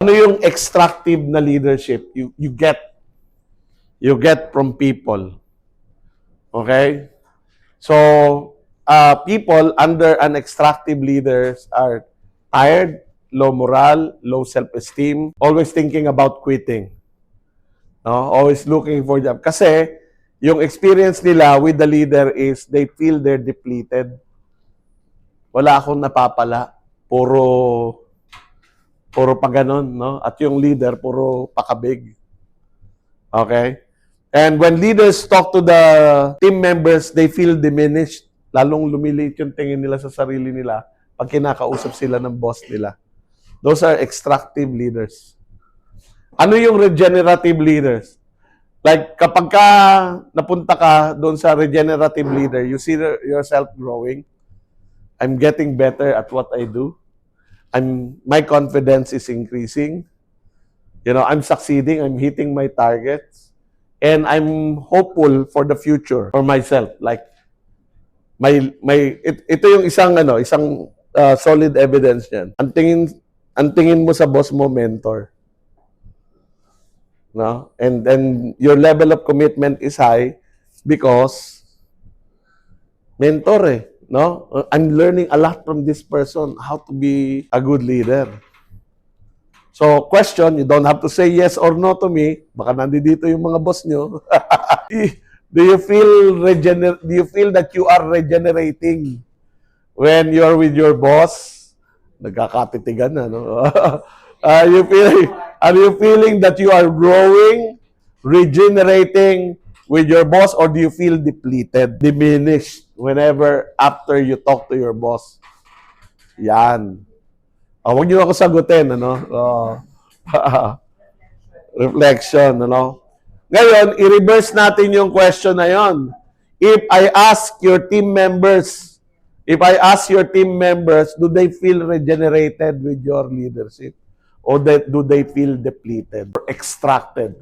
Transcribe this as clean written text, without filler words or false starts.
Ano yung extractive na leadership? You get from people. Okay? So, people under an extractive leaders are tired, low morale, low self-esteem, always thinking about quitting. No? Always looking for job. Kasi, yung experience nila with the leader is they feel they're depleted. Wala akong napapala. Puro pa ganon, no? At yung leader, puro pakabig. Okay? And when leaders talk to the team members, they feel diminished. Lalong lumiliit yung tingin nila sa sarili nila pag kinakausap sila ng boss nila. Those are extractive leaders. Ano yung regenerative leaders? Like, kapag ka napunta ka doon sa regenerative leader, you see yourself growing. I'm getting better at what I do. My confidence is increasing. You know, I'm succeeding. I'm hitting my targets. And I'm hopeful for the future for myself. Like, ito yung isang solid evidence niyan. Ang tingin mo sa boss mo, mentor. No? And then your level of commitment is high because mentor no? I'm learning a lot from this person how to be a good leader. So, question, you don't have to say yes or no to me. Baka nandito yung mga boss nyo. Do you feel that you are regenerating when you're with your boss? Nagkakatitigan na, no? Are you feeling that you are growing, regenerating with your boss, or do you feel depleted, diminished whenever after you talk to your boss? Yan. Huwag niyo ako sagutin, ano? Reflection, ano? Ngayon, i-reverse natin yung question na yon. If I ask your team members, do they feel regenerated with your leadership? Or do they feel depleted or extracted?